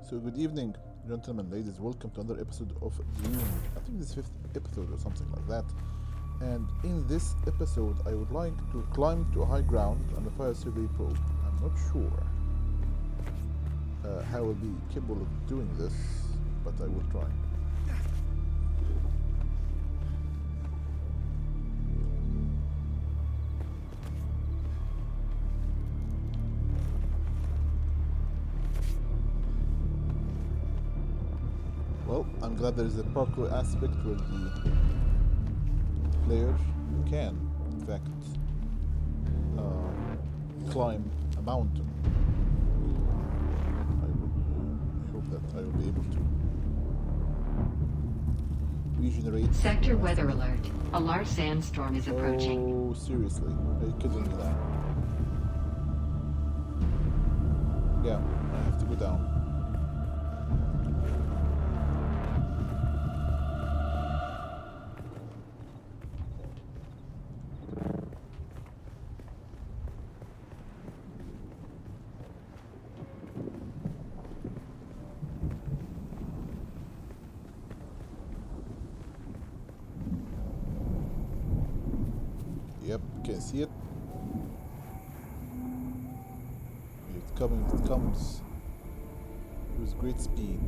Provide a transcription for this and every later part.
So good evening, gentlemen, ladies. Welcome to another episode of Dune. I think this is fifth episode or something like that. And in this episode, I would like to climb to a high ground on a fire survey probe. I'm not sure how I will be capable of doing this, but I will try. Well, I'm glad there is a parkour aspect where the player can, in fact, climb a mountain. I hope that I will be able to regenerate. Sector weather alert. A large sandstorm is approaching. Oh, seriously? Are you kidding me now? Yeah, I have to go down. Yep, can see it. It's coming, it comes with great speed.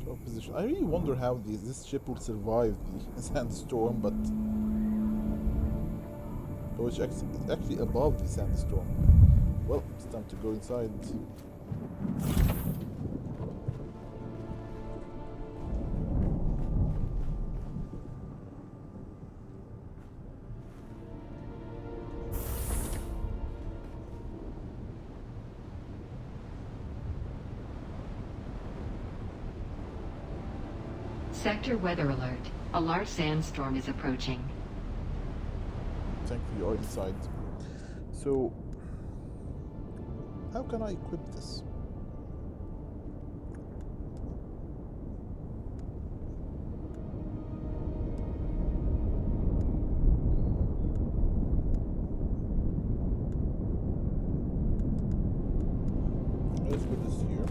Top position. I really wonder how this ship will survive the sandstorm, but oh, it's actually above the sandstorm. Well, it's time to go inside. Sector weather alert. A large sandstorm is approaching. Thankfully, you are inside. So, how can I equip this? Let's put this here.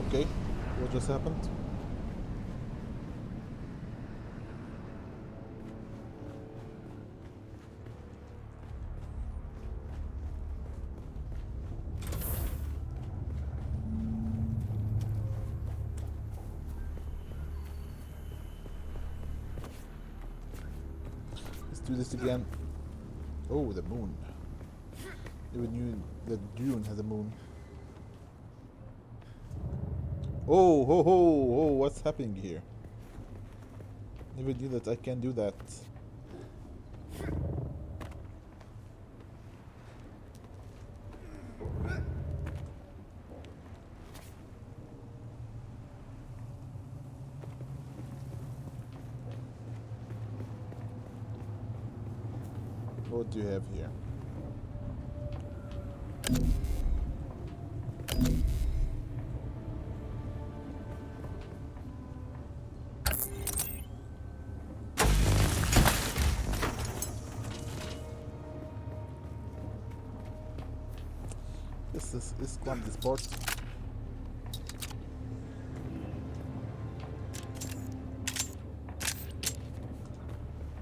Okay, what just happened? Let's do this again. Oh, the moon. Never knew that Dune has a moon. Oh, ho, ho, oh, what's happening here? Never knew that I can do that. What do you have here? Let's climb this part.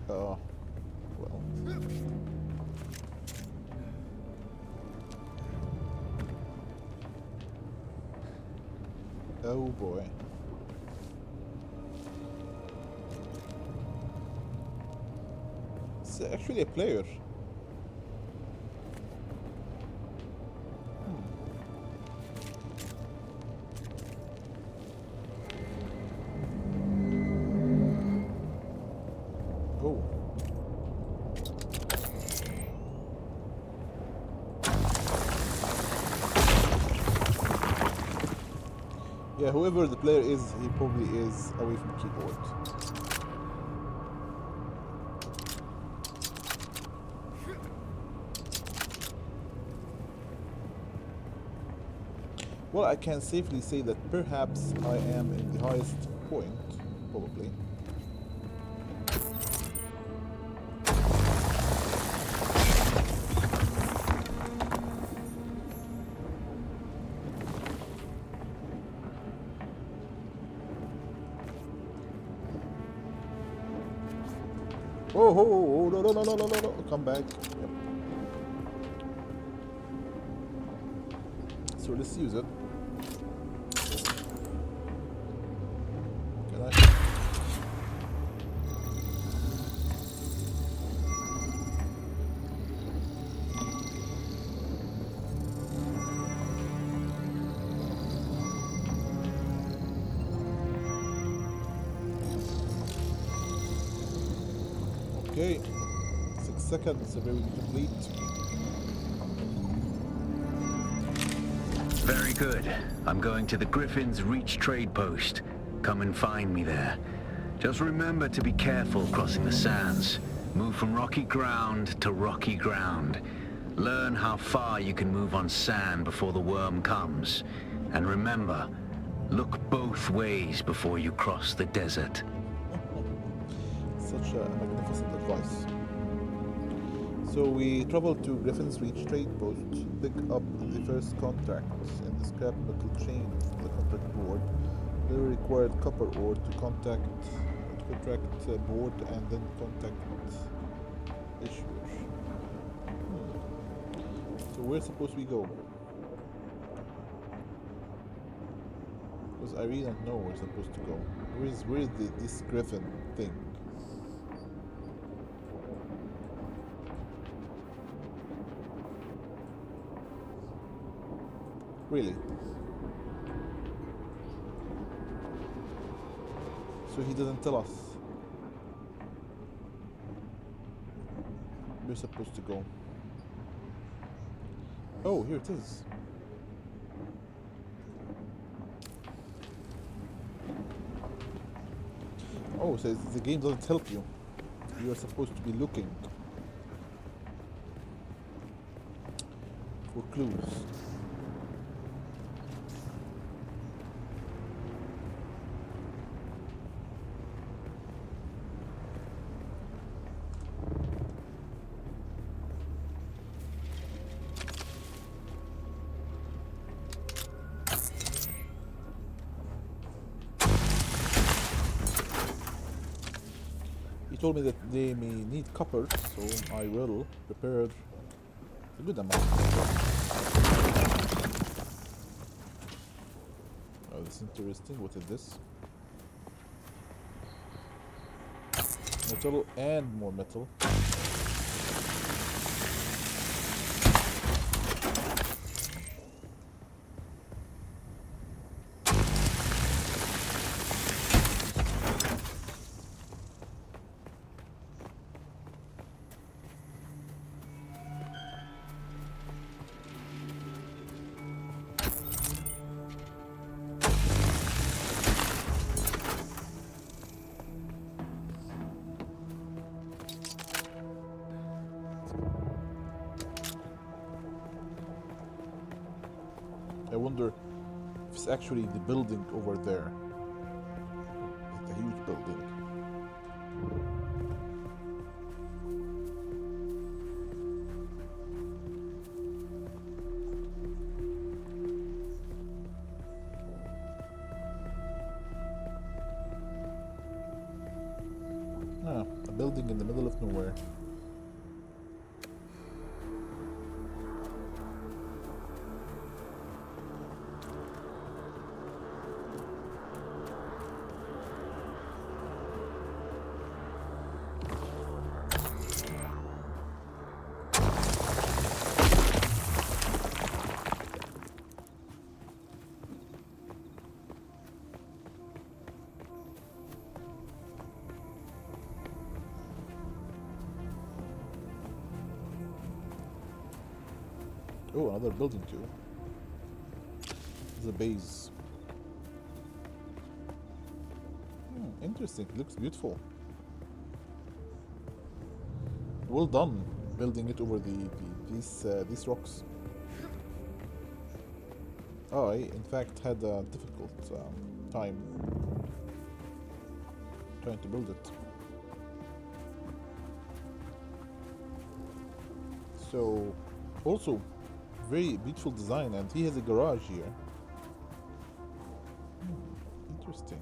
Oh, well. Oh boy. It's actually a player. Oh. Yeah, whoever the player is, he probably is away from keyboard. Well, I can safely say that perhaps I am in the highest point, probably. Oh, oh, oh, no, no, no, no, no, no, no, come back. Yep. So let's use it. Can I? Okay. 6 seconds, very complete. Very good. I'm going to the Griffin's Reach trade post. Come and find me there. Just remember to be careful crossing the sands. Move from rocky ground to rocky ground. Learn how far you can move on sand before the worm comes. And remember, look both ways before you cross the desert. Such a magnificent advice. So we travel to Griffin's Reach trade post, pick up the first contracts in the scrap metal chain from the contract board. They required copper ore to contract board and then contact issuer. So where supposed we go? Because I really don't know where we're supposed to go. Where's this Griffin thing? Really? So he doesn't tell us. We're supposed to go. Oh, here it is. Oh, so the game doesn't help you. You are supposed to be looking for clues. He told me that they may need copper, so I will prepare a good amount. Oh, that's interesting. What is this? Metal and more metal. I wonder if it's actually the building over there. It's a huge building. Ah, a building in the middle of nowhere. Oh, another building too. It's a base. Interesting. Looks beautiful. Well done building it over these rocks. I, in fact, had a difficult time trying to build it. So, also, very beautiful design, and he has a garage here. Interesting.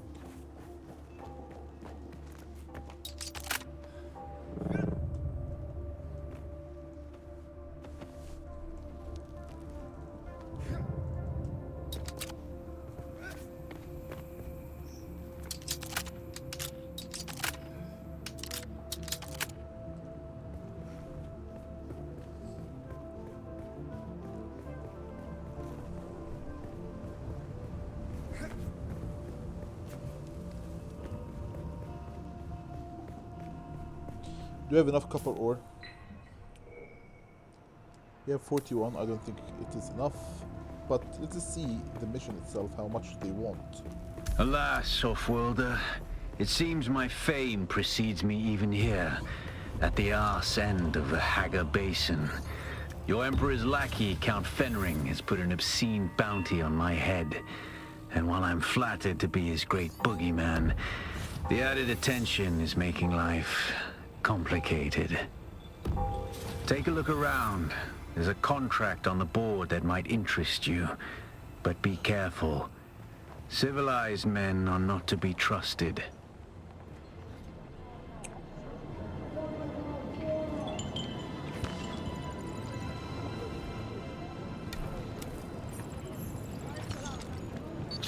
Do you have enough copper ore? You have 41. I don't think it is enough. But let us see the mission itself, how much they want. Alas, Offworlder, it seems my fame precedes me even here, at the arse end of the Haga Basin. Your Emperor's lackey, Count Fenring, has put an obscene bounty on my head. And while I'm flattered to be his great boogeyman, the added attention is making life complicated. Take a look around. There's a contract on the board that might interest you. But be careful. Civilized men are not to be trusted.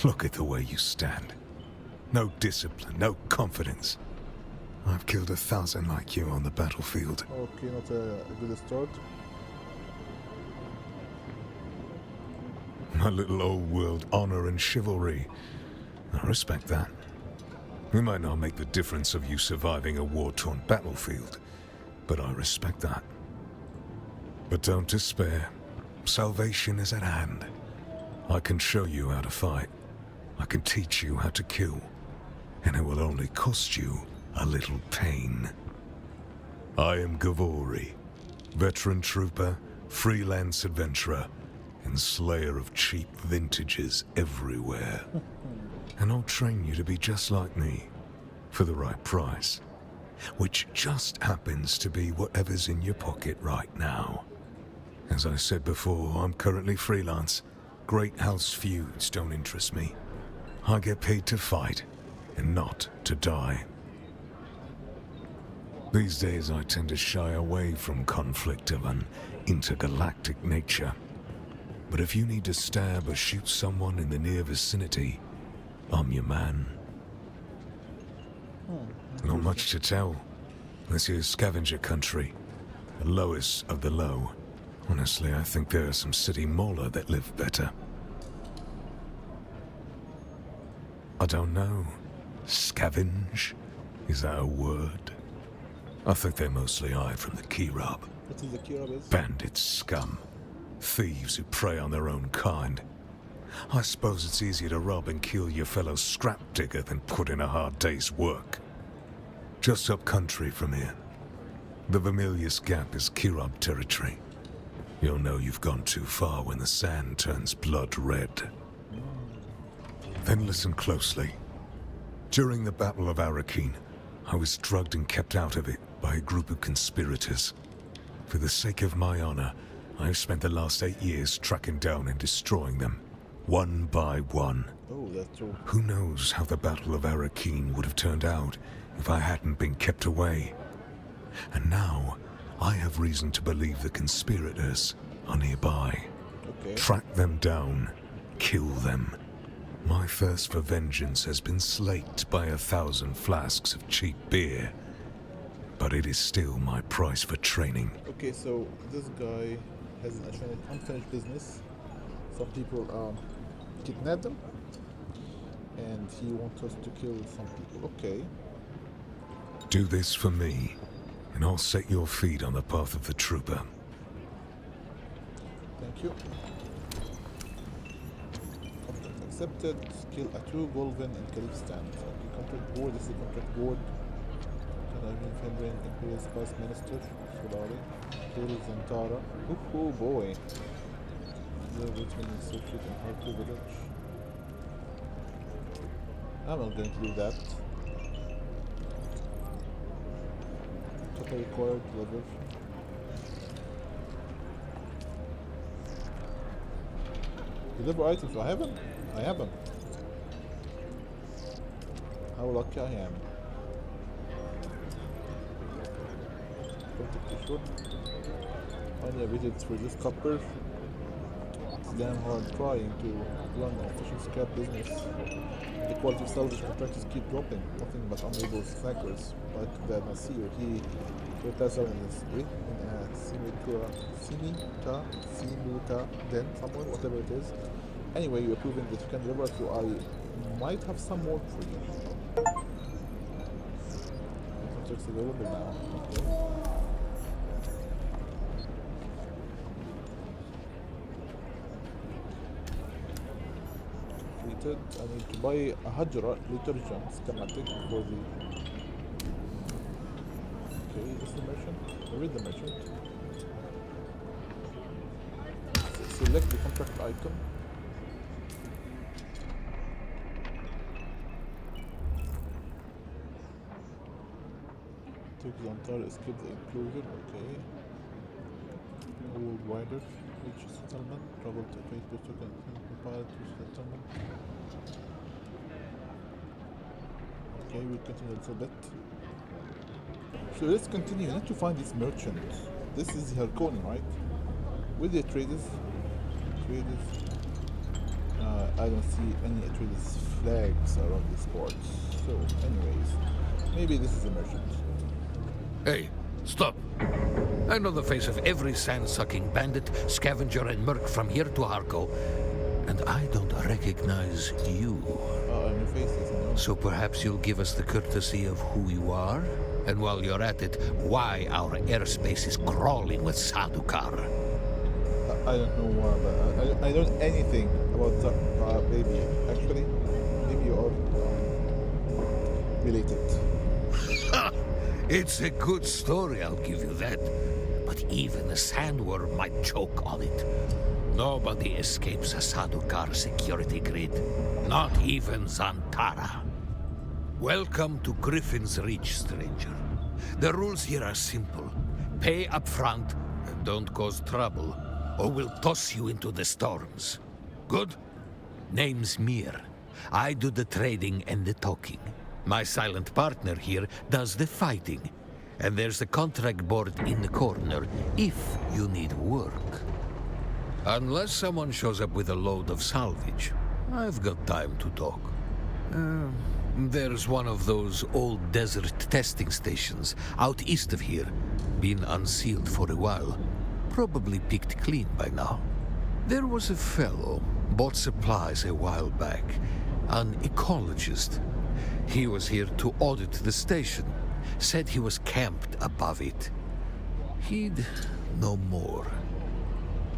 Look at the way you stand. No discipline, no confidence. I've killed 1,000 like you on the battlefield. Okay, not a good start. My little old world honor and chivalry. I respect that. We might not make the difference of you surviving a war-torn battlefield, but I respect that. But don't despair. Salvation is at hand. I can show you how to fight. I can teach you how to kill. And it will only cost you a little pain. I am Gavori, veteran trooper, freelance adventurer, and slayer of cheap vintages everywhere. And I'll train you to be just like me, for the right price. Which just happens to be whatever's in your pocket right now. As I said before, I'm currently freelance. Great house feuds don't interest me. I get paid to fight, and not to die. These days I tend to shy away from conflict of an intergalactic nature. But if you need to stab or shoot someone in the near vicinity, I'm your man. Not much to tell. This is scavenger country, the lowest of the low. Honestly, I think there are some city mauler that live better. I don't know. Scavenge? Is that a word? I think they mostly hide from the Kirab. What is the Kirab is? Bandit scum. Thieves who prey on their own kind. I suppose it's easier to rob and kill your fellow scrap digger than put in a hard day's work. Just up country from here. The Vermilius Gap is Kirab territory. You'll know you've gone too far when the sand turns blood red. Then listen closely. During the Battle of Arrakis, I was drugged and kept out of it by a group of conspirators. For the sake of my honor, I've spent the last 8 years tracking down and destroying them, one by one. Oh, that's true. Who knows how the Battle of Arrakis would have turned out if I hadn't been kept away. And now, I have reason to believe the conspirators are nearby. Okay. Track them down, kill them. My thirst for vengeance has been slaked by 1,000 flasks of cheap beer. But it is still my price for training. Okay, so this guy has an unfinished business. Some people kidnapped him, and he wants us to kill some people. Okay. Do this for me, and I'll set your feet on the path of the trooper. Thank you. Accepted. Kill a 2 Golven and Caliph stand. Okay, contract board. This is the contract board. I've been Imperial's past minister. Solari. Kill Zantara. Oh boy. The Richmond Institute and Harku Village. I'm not going to do that. Total required level. Deliver items. I haven't. I haven't. How lucky I am. Protect the ship. Finally, I waited for this copper. It's damn hard trying to run an efficient scrap business. The quality of salvage contractors keep dropping. Nothing but unable snackers like the Nasir. He replies out in this way in Sinuta den somewhere, whatever it is. Anyway, you're proving that you can deliver, so I might have some work for you. Contracts available now. Okay. I need to buy a Hajra detergent schematic for the... Okay, is this the merchant? Read the merchant. Select the contract item. Take the entire escape the enclosure, okay. Hold wider. Reach settlement, travel to Facebook token, pilot to settlement. Okay, we'll continue a little bit. So let's continue. I need to find this merchant. This is Harkonnen, right? With the traders. I don't see any traders flags around this port. So, anyways, maybe this is a merchant. Hey, stop. I know the face of every sand-sucking bandit, scavenger, and merc from here to Harko, and I don't recognize you. Your face is, I know. So perhaps you'll give us the courtesy of who you are? And while you're at it, why our airspace is crawling with Sadukar? I don't know, but I don't know anything about that baby. Actually, maybe you are related. It's a good story, I'll give you that. But even a sandworm might choke on it. Nobody escapes a Sadukar security grid. Not even Zantara. Welcome to Griffin's Reach, stranger. The rules here are simple. Pay up front and don't cause trouble, or we'll toss you into the storms. Good? Name's Mir. I do the trading and the talking. My silent partner here does the fighting. And there's the contract board in the corner if you need work. Unless someone shows up with a load of salvage, I've got time to talk. There's one of those old desert testing stations out east of here. Been unsealed for a while. Probably picked clean by now. There was a fellow, bought supplies a while back. An ecologist. He was here to audit the station. Said he was camped above it. He'd no more.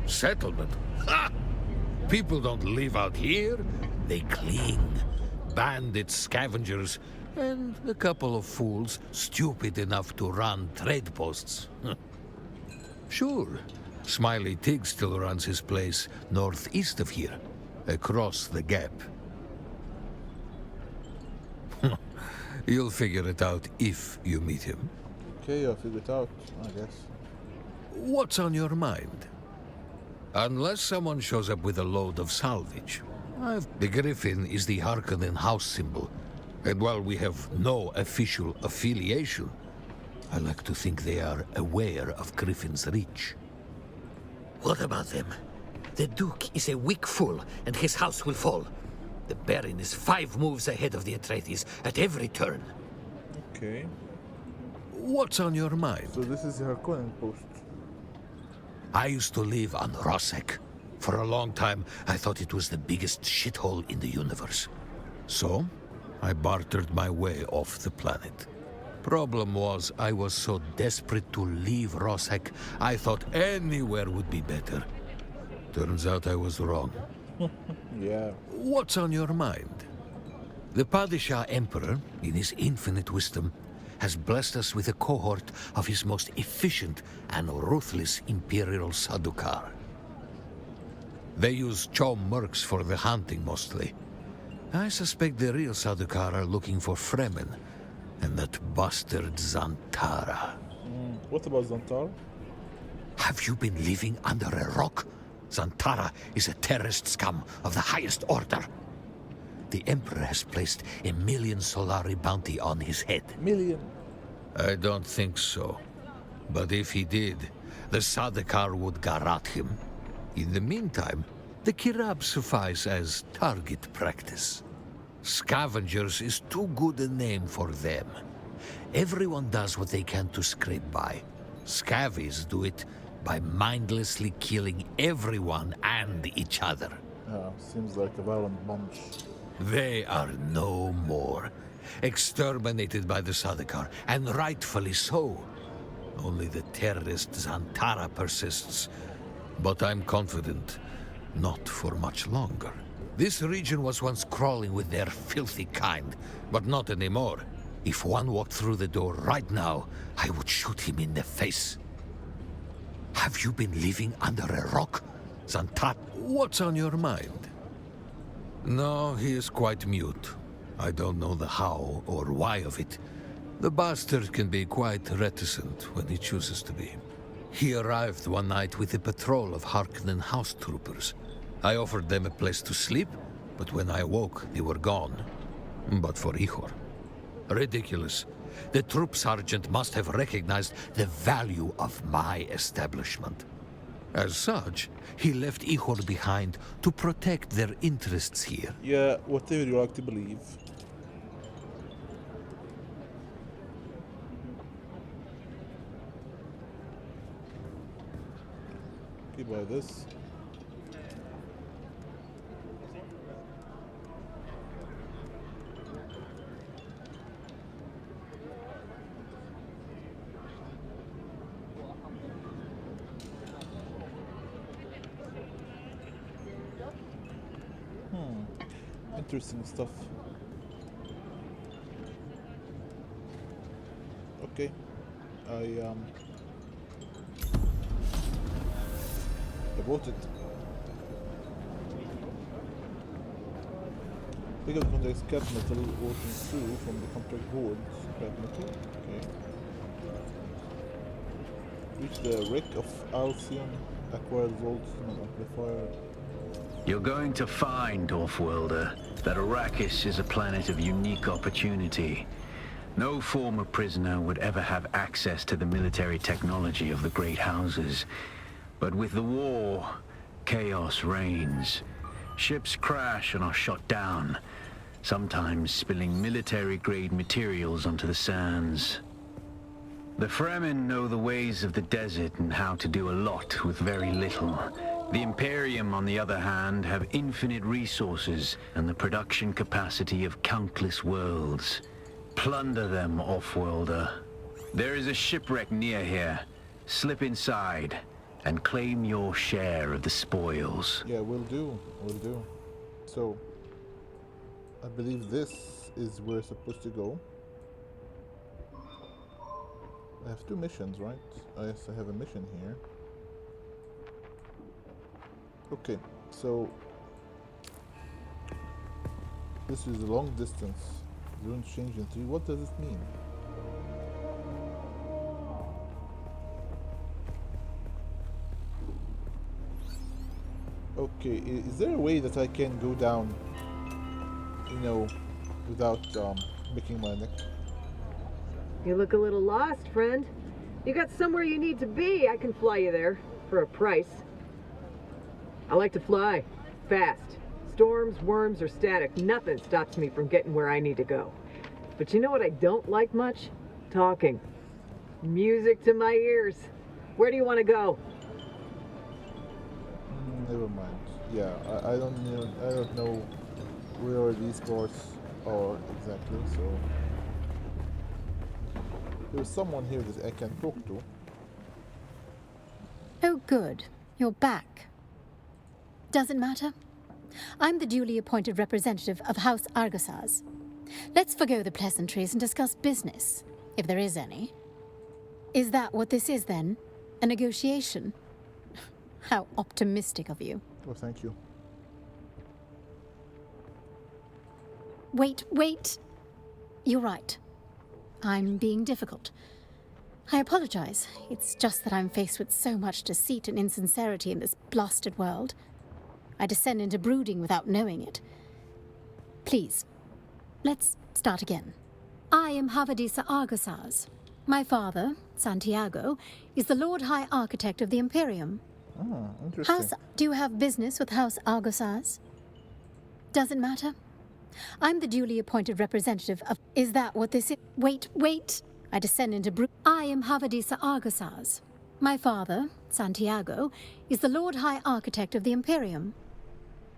Settlement? Ha! People don't live out here. They cling. Bandits, scavengers, and a couple of fools stupid enough to run trade posts. Sure, Smiley Tig still runs his place northeast of here, across the gap. You'll figure it out if you meet him. Okay, I'll figure it out, I guess. What's on your mind? Unless someone shows up with a load of salvage. The Griffin is the Harkonnen house symbol, and while we have no official affiliation, I like to think they are aware of Griffin's reach. What about them? The Duke is a weak fool, and his house will fall. The Baron is 5 moves ahead of the Atreides at every turn. Okay. What's on your mind? So this is the Harkonnen post. I used to live on Rosek. For a long time, I thought it was the biggest shithole in the universe. So, I bartered my way off the planet. Problem was, I was so desperate to leave Rosek, I thought anywhere would be better. Turns out I was wrong. Yeah. What's on your mind? The Padishah Emperor, in his infinite wisdom, has blessed us with a cohort of his most efficient and ruthless Imperial Sadukar. They use Chom mercs for the hunting mostly. I suspect the real Sadukar are looking for Fremen and that bastard Zantara. What about Zantar? Have you been living under a rock? Zantara is a terrorist scum of the highest order. The Emperor has placed a 1,000,000 Solari bounty on his head. Million. I don't think so. But if he did, the Sadakar would garrote him. In the meantime, the Kirab suffice as target practice. Scavengers is too good a name for them. Everyone does what they can to scrape by. Scavies do it by mindlessly killing everyone and each other. Seems like a violent bunch. They are no more. Exterminated by the Sadakar, and rightfully so. Only the terrorist Zantara persists. But I'm confident, not for much longer. This region was once crawling with their filthy kind, but not anymore. If one walked through the door right now, I would shoot him in the face. Have you been living under a rock? Zantara, what's on your mind? No, he is quite mute. I don't know the how or why of it. The bastard can be quite reticent when he chooses to be. He arrived one night with a patrol of Harkonnen house troopers. I offered them a place to sleep, but when I woke, they were gone. But for Ihor. Ridiculous. The troop sergeant must have recognized the value of my establishment. As such, he left Ihor behind to protect their interests here. Yeah, whatever you like to believe. Okay, buy this. Interesting stuff. Okay, I bought it. Pick up the contract scrap metal working through from the contract board. Scrap metal. Okay. Reach the wreck of Alcyon. Acquired volts and amplifier. You're going to find, Offworlder, that Arrakis is a planet of unique opportunity. No former prisoner would ever have access to the military technology of the Great Houses. But with the war, chaos reigns. Ships crash and are shot down, sometimes spilling military-grade materials onto the sands. The Fremen know the ways of the desert and how to do a lot with very little. The Imperium, on the other hand, have infinite resources and the production capacity of countless worlds. Plunder them, Offworlder. There is a shipwreck near here. Slip inside and claim your share of the spoils. Yeah, will do. Will do. So, I believe this is where we're supposed to go. I have 2 missions, right? Yes, I have a mission here. Okay, so this is a long distance. Zone change in 3. What does it mean? Okay, is there a way that I can go down, you know, without making my neck? You look a little lost, friend. You got somewhere you need to be. I can fly you there for a price. I like to fly fast. Storms, worms, or static, nothing stops me from getting where I need to go. But you know what I don't like much? Talking. Music to my ears. Where do you want to go? Never mind. Yeah, I don't know where these parts are exactly, so there's someone here that I can talk to. Oh good, you're back. Does it matter? I'm the duly appointed representative of House Argosaz. Let's forgo the pleasantries and discuss business, if there is any. Is that what this is, then? A negotiation? How optimistic of you. Oh, thank you. Wait. You're right. I'm being difficult. I apologize. It's just that I'm faced with so much deceit and insincerity in this blasted world. I descend into brooding without knowing it. Please, let's start again. I am Havadisa Argosaz. My father, Santiago, is the Lord High Architect of the Imperium. Ah, interesting. Do you have business with House Argosaz? Does it matter? I'm the duly appointed representative of... Is that what this is? Wait. I descend into I am Havadisa Argosaz. My father, Santiago, is the Lord High Architect of the Imperium.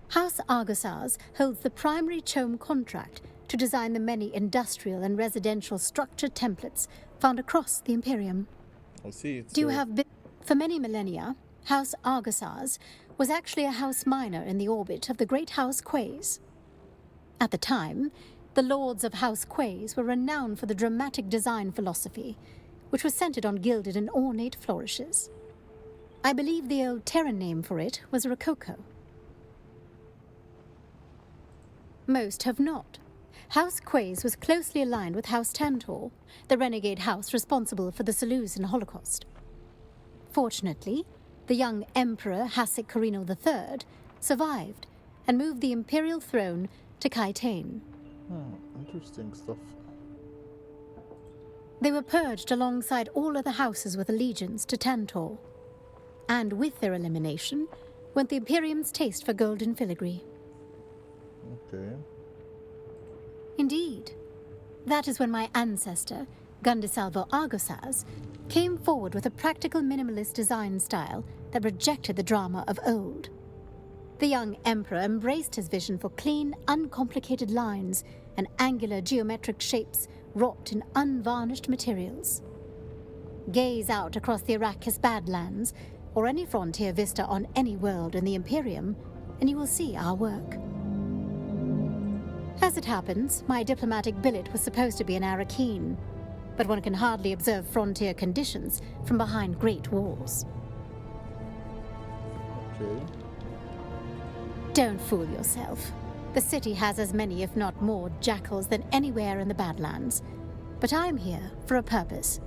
House Argosaz holds the primary CHOAM contract to design the many industrial and residential structure templates found across the Imperium. I see. Do you have... For many millennia, House Argosaz was actually a house minor in the orbit of the great House Quays. At the time, the lords of House Quays were renowned for the dramatic design philosophy, which was centered on gilded and ornate flourishes. I believe the old Terran name for it was Rococo. Most have not. House Quays was closely aligned with House Tantor, the renegade house responsible for the Seleucian Holocaust. Fortunately, the young Emperor Hasek Carino III survived and moved the imperial throne to Kaitane. Interesting stuff. They were purged alongside all other houses with allegiance to Tantor. And with their elimination went the Imperium's taste for golden filigree. Okay. Indeed. That is when my ancestor, Gundisalvo Argosaz, came forward with a practical minimalist design style that rejected the drama of old. The young emperor embraced his vision for clean, uncomplicated lines and angular geometric shapes wrought in unvarnished materials. Gaze out across the Arrakis Badlands, or any frontier vista on any world in the Imperium, and you will see our work. As it happens, my diplomatic billet was supposed to be an Arrakeen, but one can hardly observe frontier conditions from behind great walls. Okay. Don't fool yourself. The city has as many, if not more, jackals than anywhere in the Badlands. But I'm here for a purpose.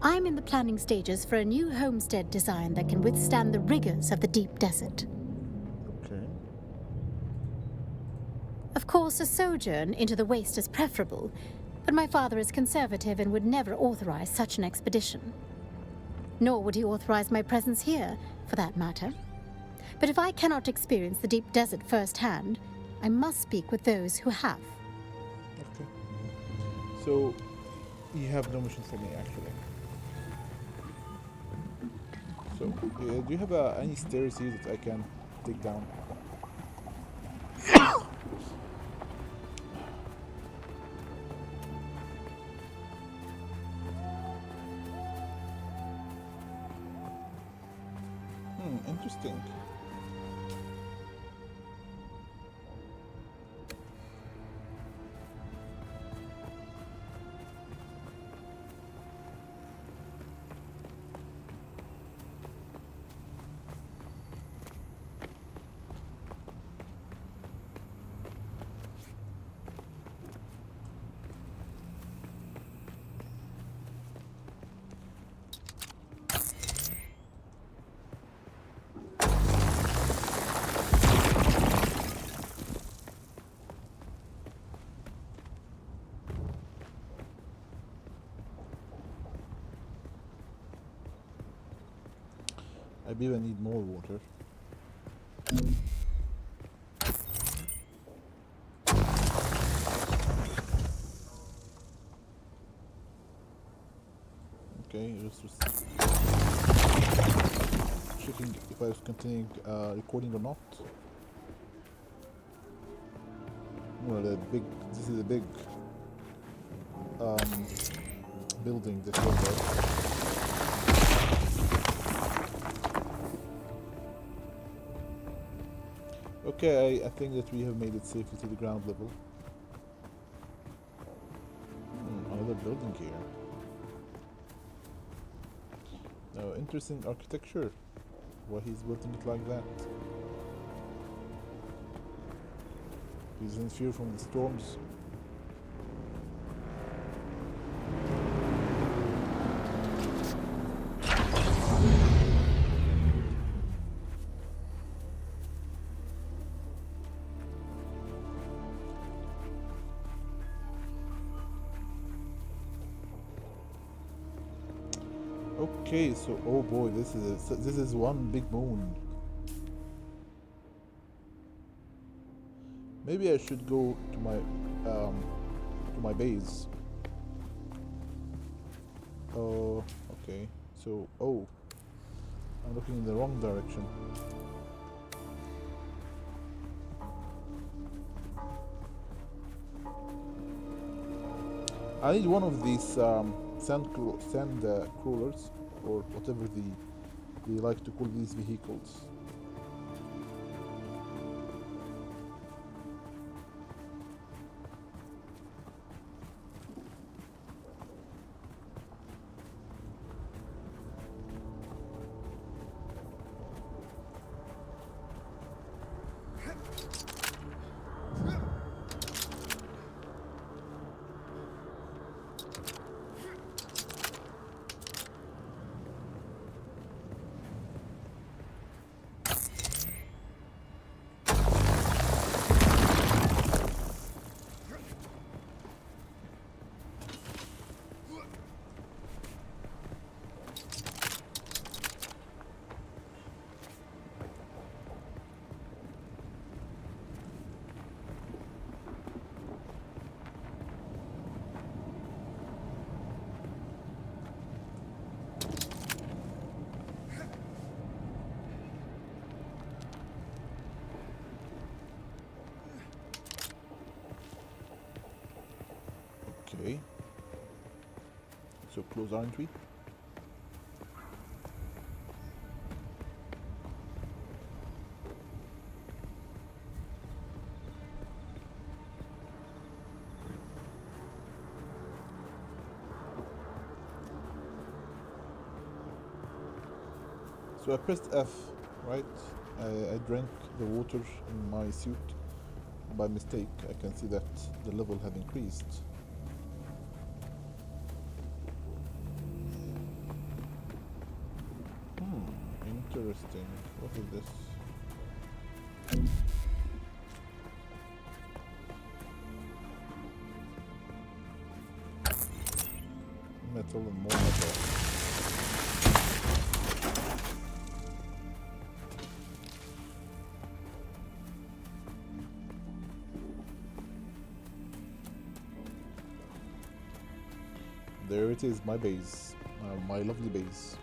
I'm in the planning stages for a new homestead design that can withstand the rigors of the deep desert. Okay. Of course, a sojourn into the waste is preferable, but my father is conservative and would never authorize such an expedition. Nor would he authorize my presence here, for that matter. But if I cannot experience the deep desert firsthand, I must speak with those who have. Okay. So, you have no mission for me, actually. So, do you have any stairs here that I can take down? Interesting. I believe I need more water. Okay, just checking if I was continuing recording or not. Well, this is a big building, this building. Okay, I think that we have made it safely to the ground level. Another building here. Oh, interesting architecture. Why he's building it like that? He's in fear from the storms. Okay, so oh boy, this is one big moon. Maybe I should go to my base. Oh, okay. So oh, I'm looking in the wrong direction. I need one of these sand crawlers, or whatever they like to call these vehicles. Okay. So close, aren't we? So I pressed F, right? I drank the water in my suit by mistake. I can see that the level had increased. Interesting. What is this? Metal and more metal. There it is, my base. My lovely base.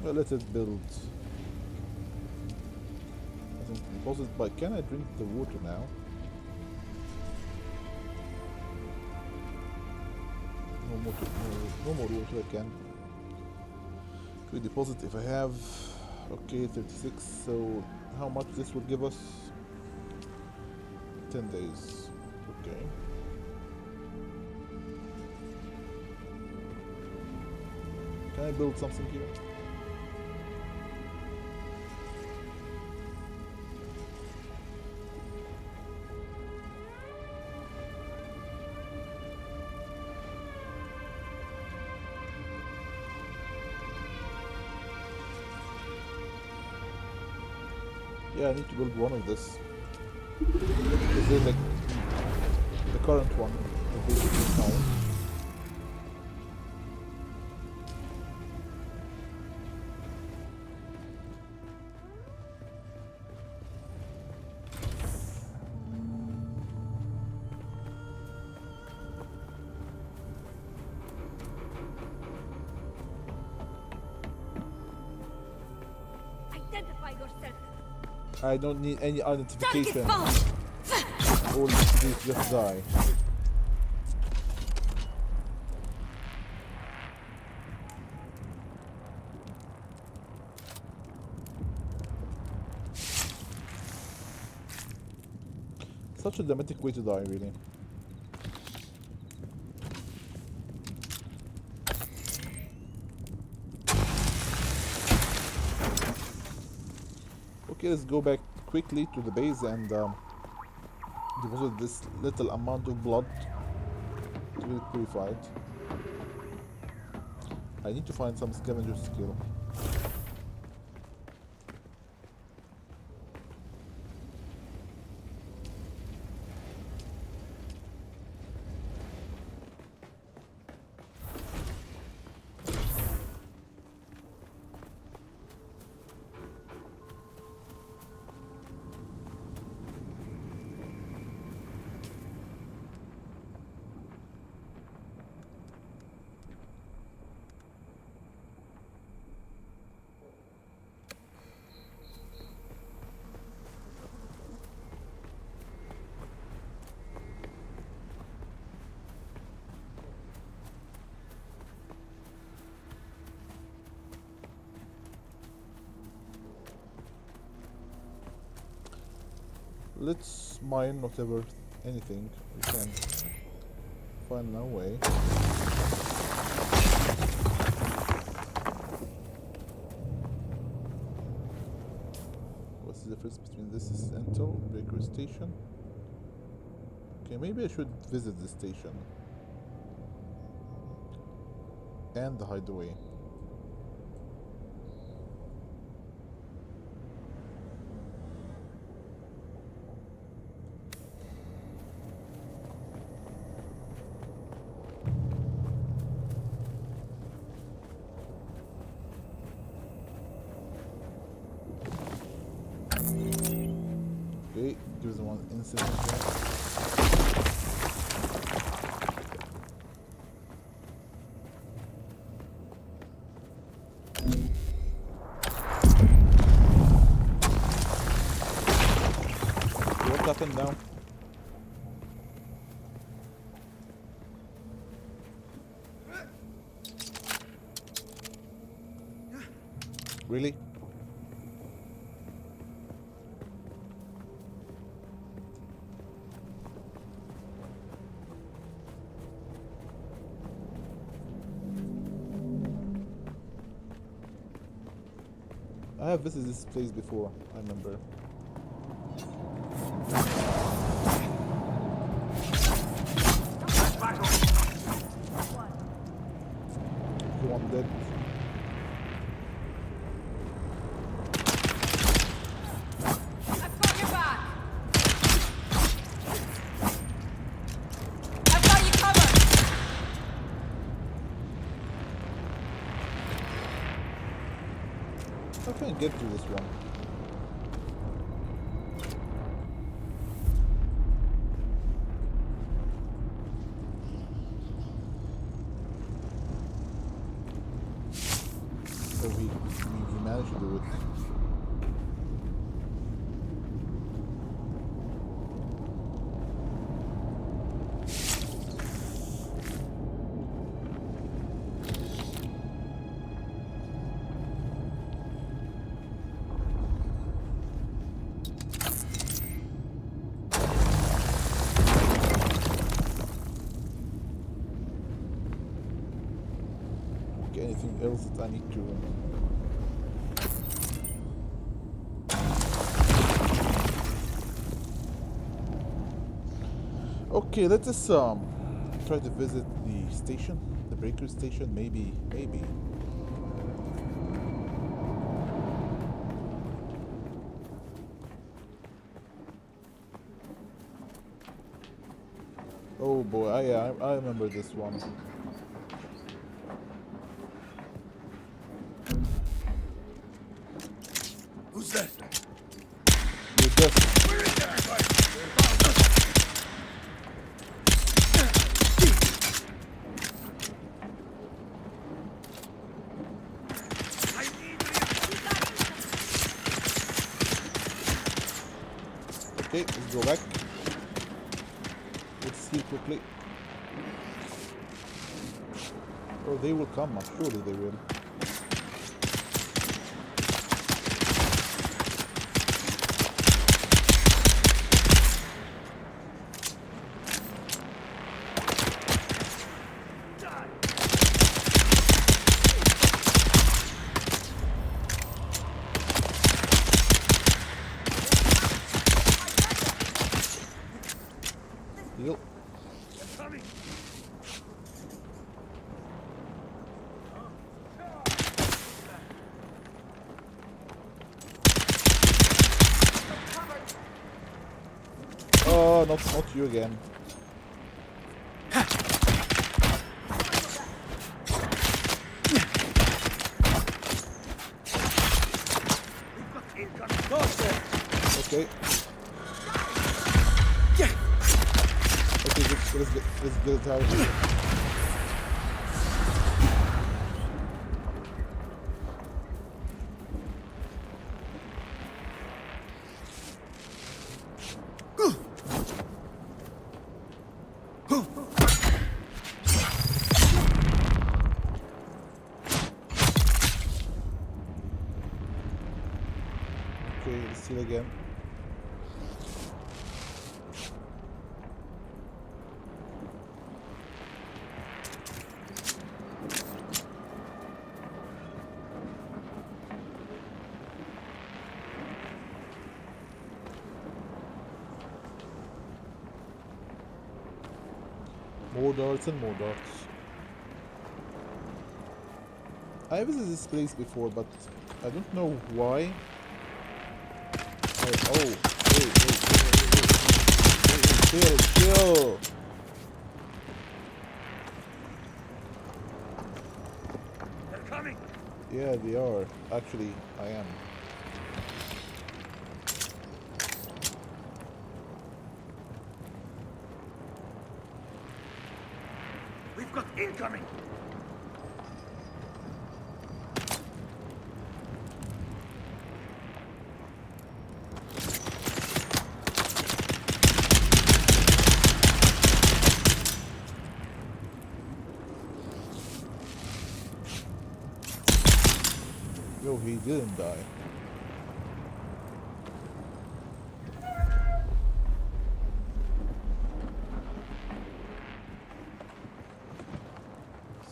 Well, let it build. I think deposit, but can I drink the water now? No more, no more water I can. We deposit if I have, okay, 36, so how much this will give us? 10 days, okay. Can I build something here? Yeah, I need to build one of this. Is it like the current one? basically no. Identify yourself. I don't need any identification. Target found. All you need to do is just die. Such a dramatic way to die, really. Okay, let's go back quickly to the base and deposit this little amount of blood to get it purified. I need to find some scavenger skill. Let's mine whatever, anything we can find our way. What's the difference between this central bakery station? Okay, maybe I should visit the station and the hideaway. Okay, gives one instant attack. What happened now? Really? I have visited this place before, I remember. One dead. I've got your back. I've got you covered. I can't get to this one. So we managed to do it. Okay, anything else that I need to... Okay, let us try to visit the station, the breaker station, maybe. Oh boy. I remember this one. Who's that? You just okay, let's go back. Let's see quickly. Oh, they will come. Surely they will. Deal. Oh, not you again. Okay. Okay, let's get it out. Okay, let's steal again. More darts and more darts. I visited this place before, but I don't know why. Oh, hey, chill. They're coming. Yeah, they are. Actually, I am. We've got incoming. Yo, he didn't die.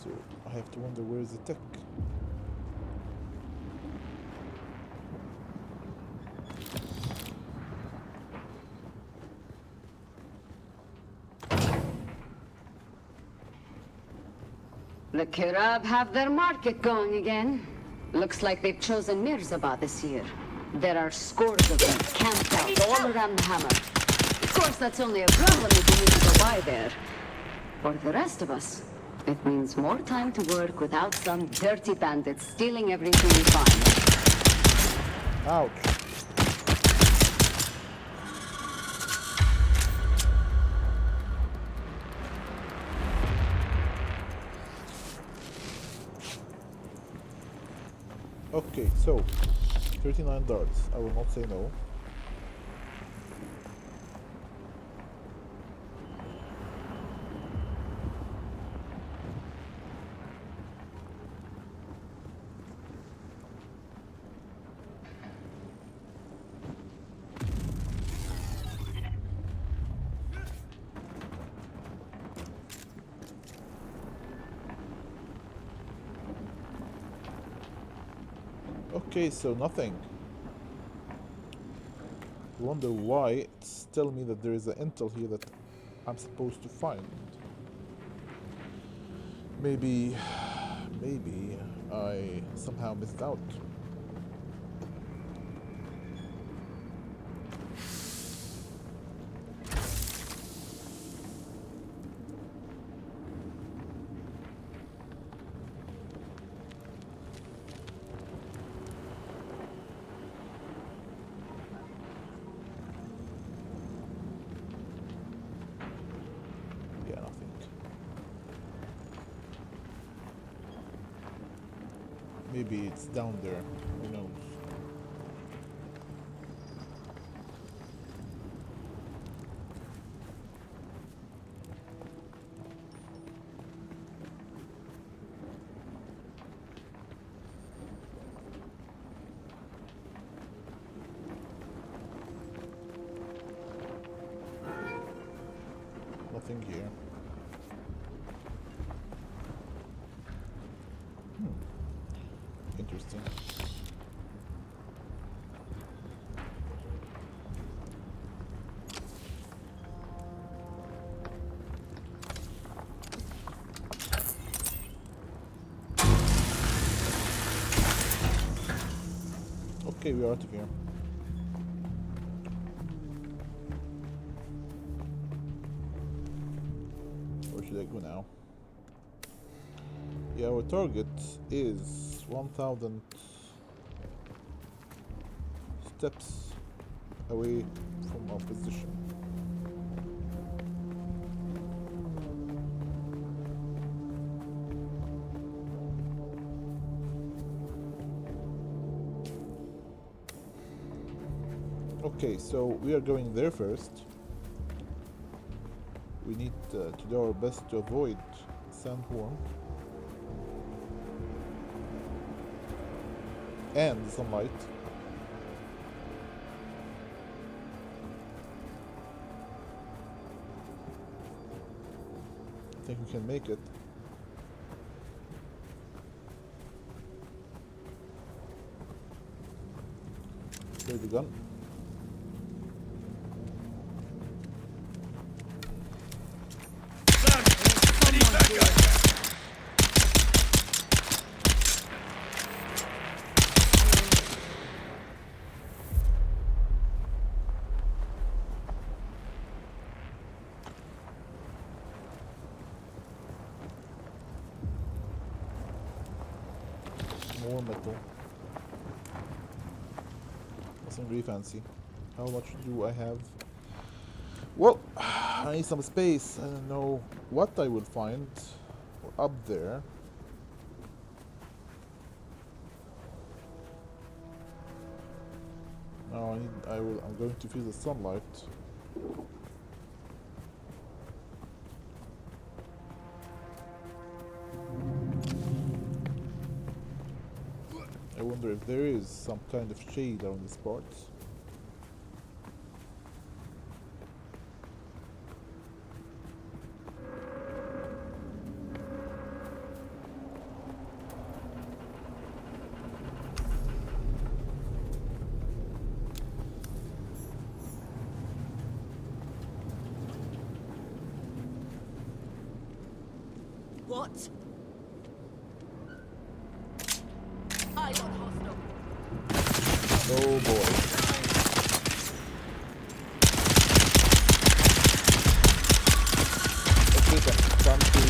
So, I have to wonder where is the tech? The Kirab have their market going again. Looks like they've chosen Mirzabah this year. There are scores of them camped out all around the hammer. Of course, that's only a problem if you need to go by there. For the rest of us, it means more time to work without some dirty bandits stealing everything we find. Ouch. Okay, so 39 darts. I will not say no. Okay, so nothing. Wonder why it's telling me that there is an intel here that I'm supposed to find. Maybe I somehow missed out. Maybe it's down there. Who knows? Nothing here. Interesting. Okay, we are out of here. Where should I go now? Yeah, our target is 1,000 steps away from our position. Okay, so we are going there first. We need to do our best to avoid sandworm and the sunlight. I think we can make it. There the gun. More metal. Nothing really fancy. How much do I have? Well, I need some space. I don't know what I will find up there. No, I'm going to feel the sunlight. I wonder if there is some kind of shade around this part. What? I got hostile. Oh boy. Okay then, time to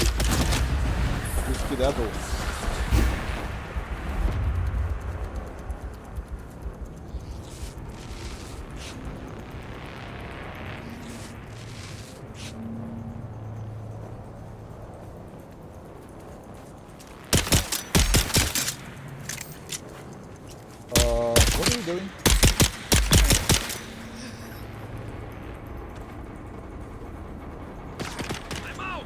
skedaddle. What are you doing? I'm out!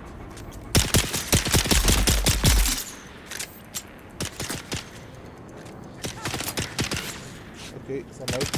Okay, sunlight.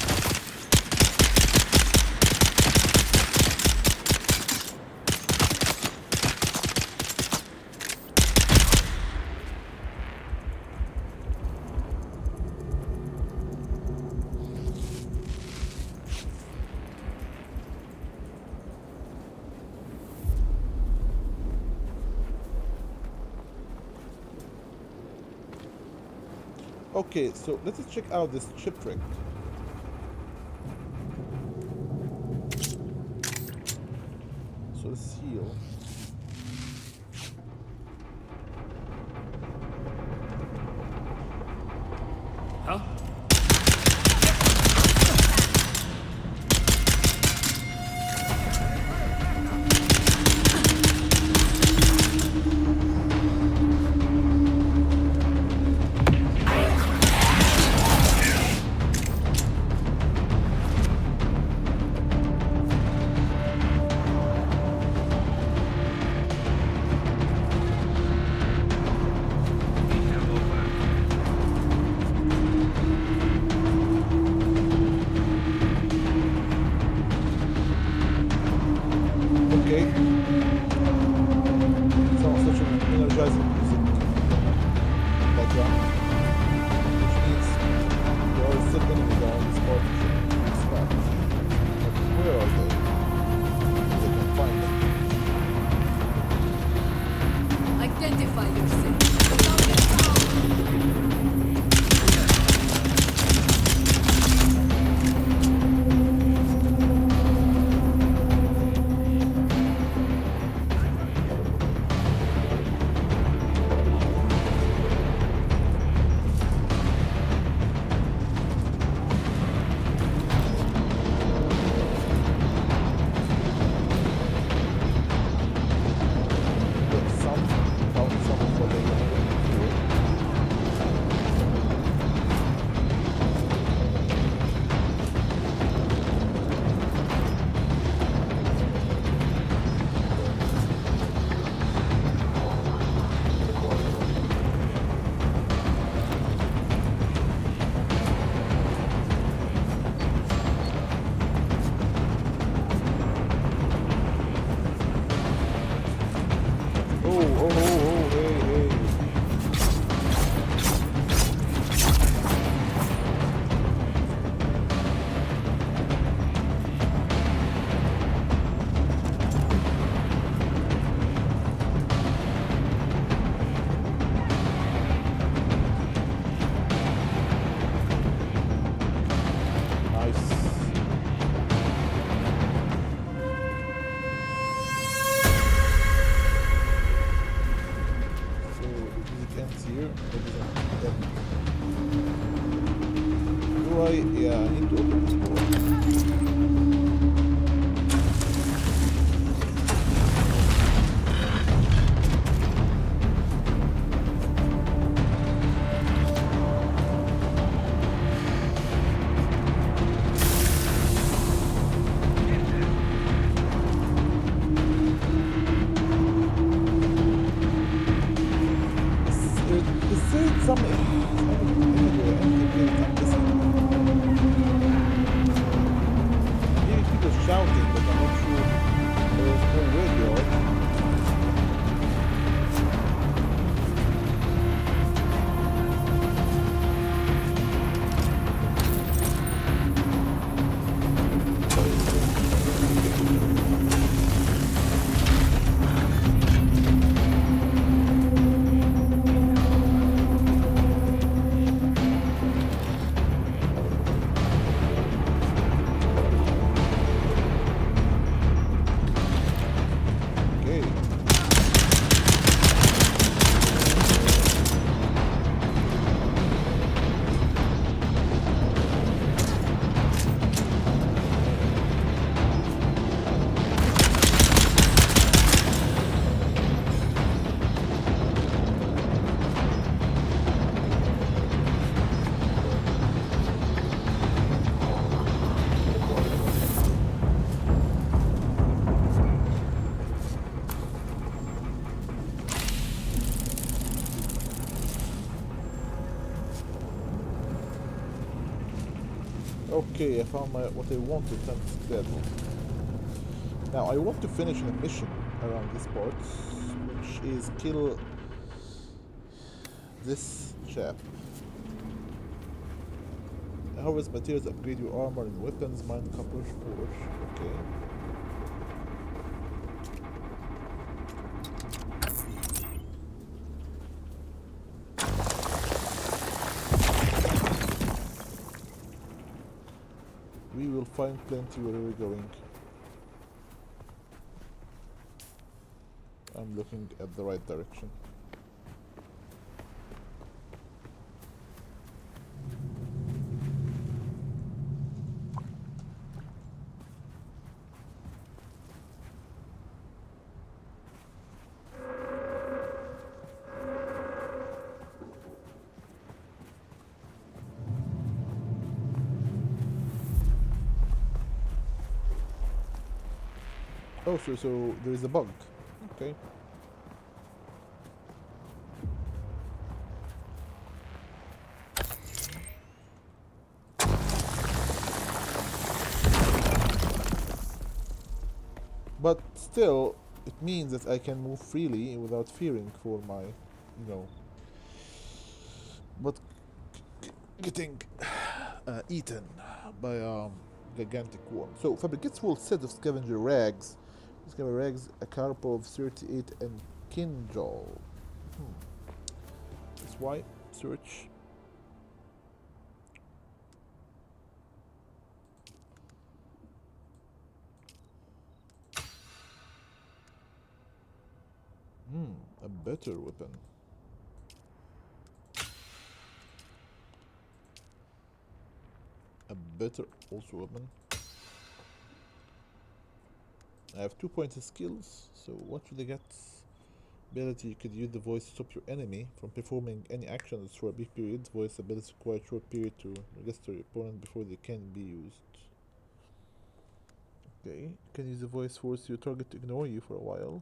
Okay, so let's check out this shipwreck. So let's heal. Huh? here. Do I? Yeah, I need to open this door. Okay, I found what I wanted instead. Now I want to finish a mission around this part, which is kill this chap. Harvest materials, upgrade your armor and weapons, mine copper ore. Okay. We will find plenty where we're going. I'm looking at the right direction. Oh, so there is a bug. Okay. But still, it means that I can move freely without fearing for my, but getting eaten by a gigantic worm. So fabricates full set of scavenger rags. Scavenger rags, a carp of 38 and kinjal. That's why search. A better weapon. A better also weapon. I have 2 points of skills, so what should I get? Ability, you could use the voice to stop your enemy from performing any actions for a brief period. Voice ability requires a short period to register your opponent before they can be used. Okay, can use the voice force your target to ignore you for a while.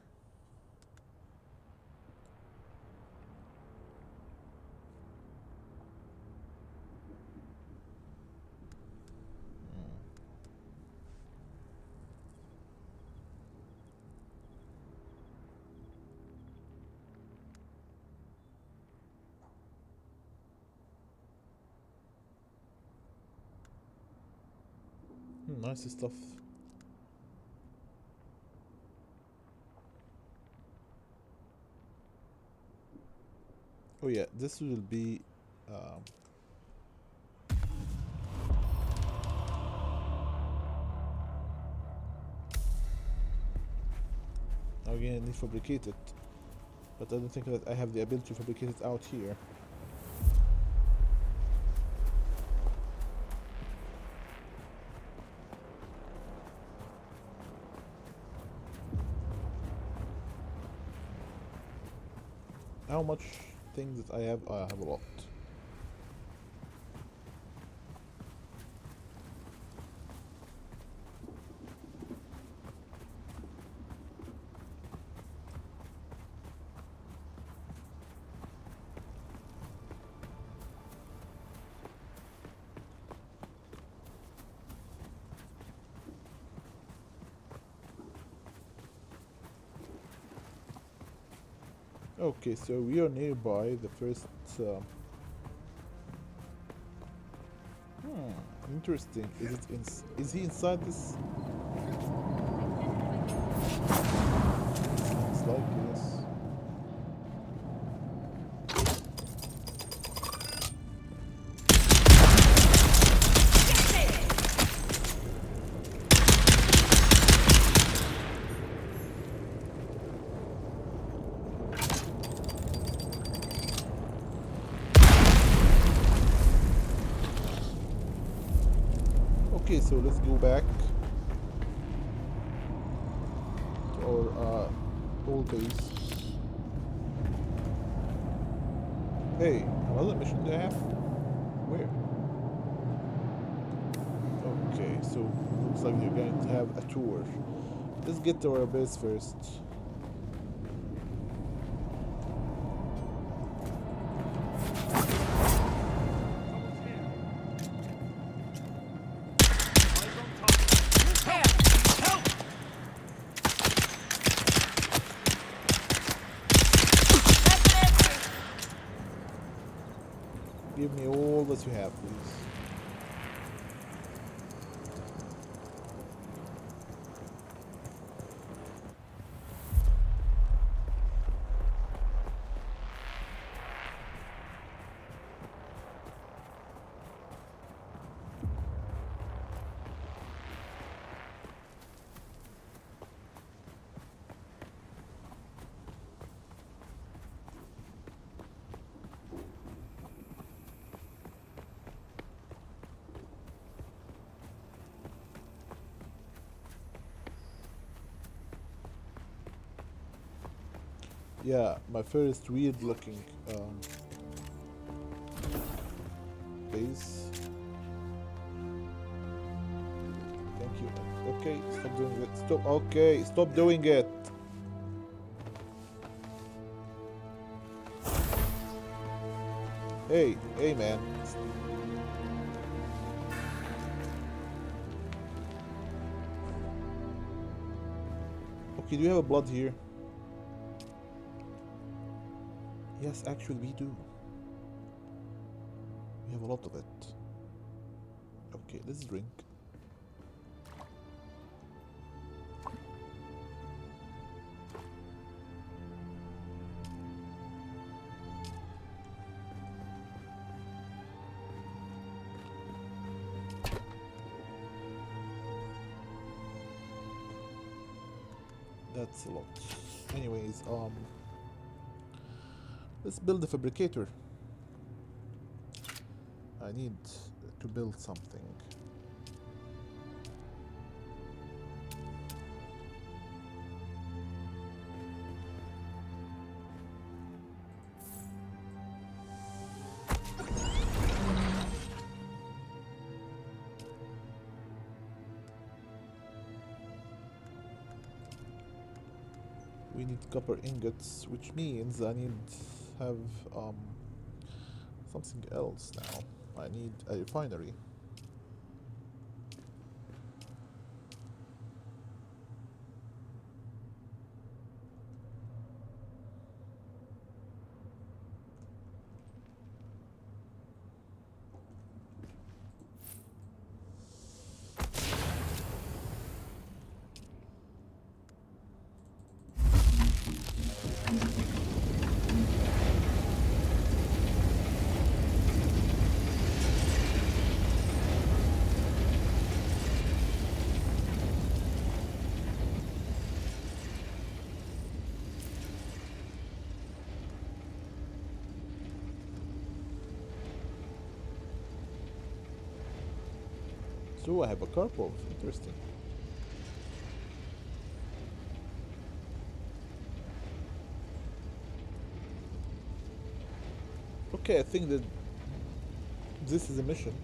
Nice stuff. Oh yeah, this will be again, I need to fabricate it, but I don't think that I have the ability to fabricate it out here. how much things I have? I have a lot. Okay, so we are nearby the first. Interesting. Is it is he inside this? Seems like yes. Okay, so let's go back to our old base. Hey, another mission do I have? Where? Okay, so looks like you're going to have a tour. Let's get to our base first. Give me all that you have, please. Yeah, my first weird looking base. Thank you. Okay, stop doing it. Stop. Okay, stop doing it. Hey, hey, man. Okay, do you have a blood here? Yes, actually we do. We have a lot of it. Okay, let's drink. That's a lot. Anyways, let's build a fabricator. I need to build something. We need copper ingots, which means I need to have something else now. I need a refinery. So I have a Karpov, interesting. Okay, I think that this is a mission.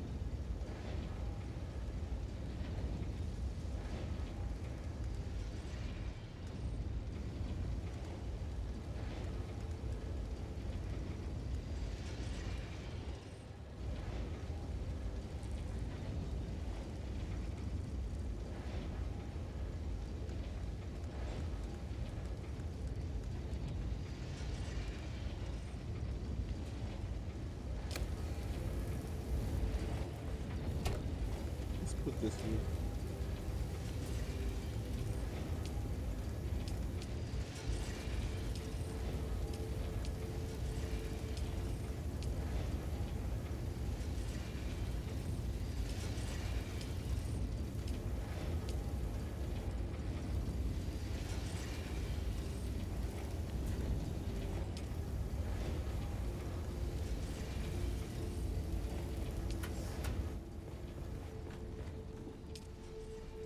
Let's put this here.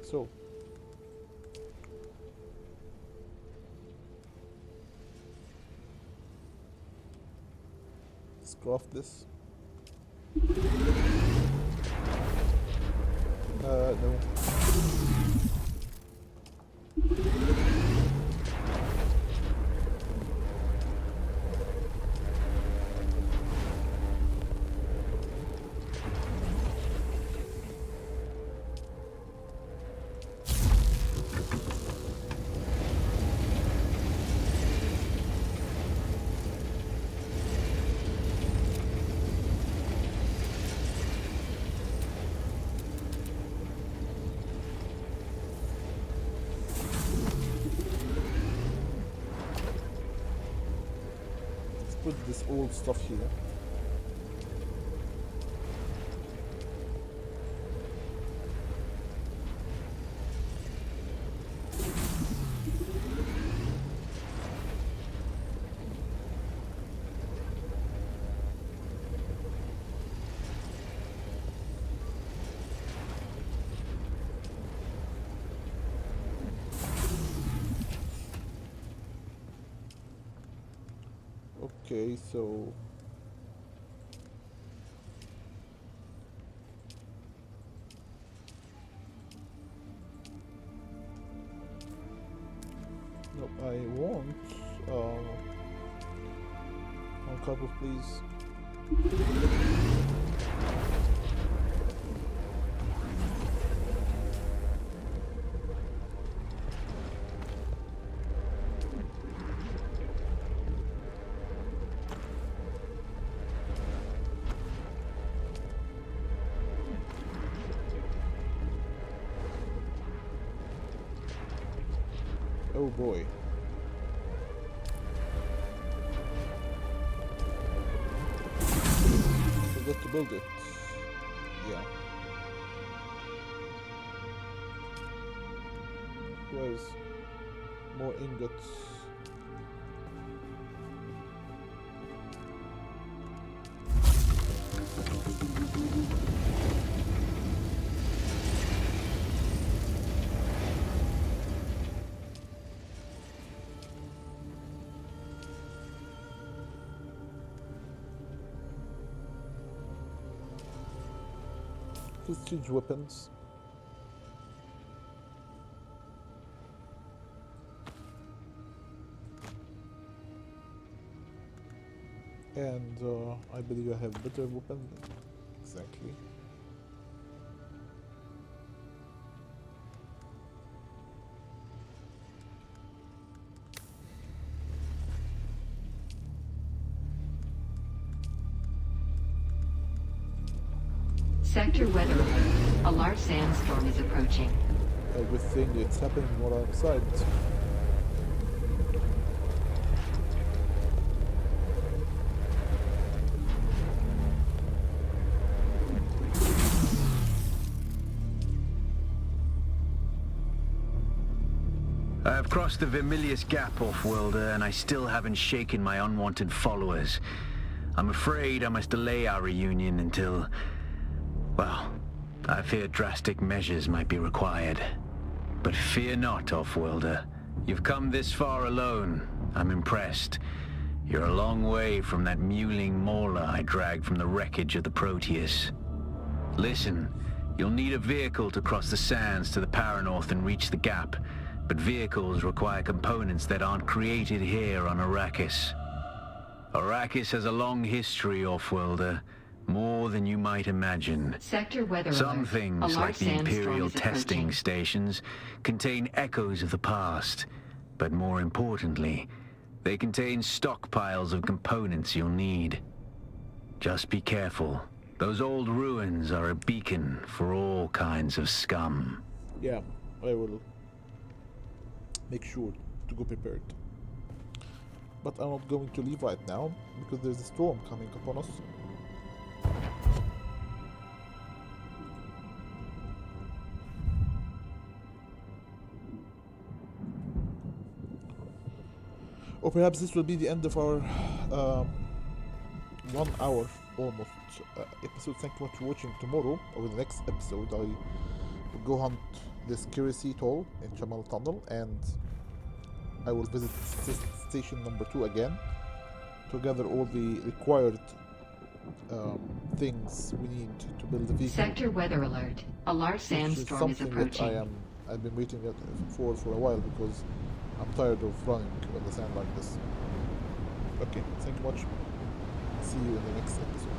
So, let's craft this. No. Put this old stuff here. Okay, so no, I want one couple, please. Oh boy. Forgot to build it. Yeah. Where's more ingots? Prestige weapons. And I believe I have better weapon. Exactly. Sector weather alert. A large sandstorm is approaching. Everything it's happening while I'm outside. I have crossed the Vermilius Gap, off-worlder, and I still haven't shaken my unwanted followers. I'm afraid I must delay our reunion until... well, I fear drastic measures might be required. But fear not, off-worlder. You've come this far alone. I'm impressed. You're a long way from that mewling mauler I dragged from the wreckage of the Proteus. Listen, you'll need a vehicle to cross the sands to the Paranorth and reach the gap, but vehicles require components that aren't created here on Arrakis. Arrakis has a long history, Offworlder, more than you might imagine. Sector weather Some alert. things, A large like the sandstorm Imperial is testing approaching. stations, contain echoes of the past, but more importantly, they contain stockpiles of components you'll need. Just be careful. Those old ruins are a beacon for all kinds of scum. Yeah, I will make sure to go prepared. But I'm not going to leave right now because there's a storm coming upon us. Or perhaps this will be the end of our 1 hour almost episode. Thank you much for watching. Tomorrow, or the next episode, I will go hunt this Kirisi Toll in Chamal Tunnel, and I will visit station number 2 again to gather all the required things we need to build the vehicle. Sector weather alert. A large sandstorm is something that approaching. I've been waiting for a while because I'm tired of running on the sand like this. Okay, thank you much. See you in the next episode.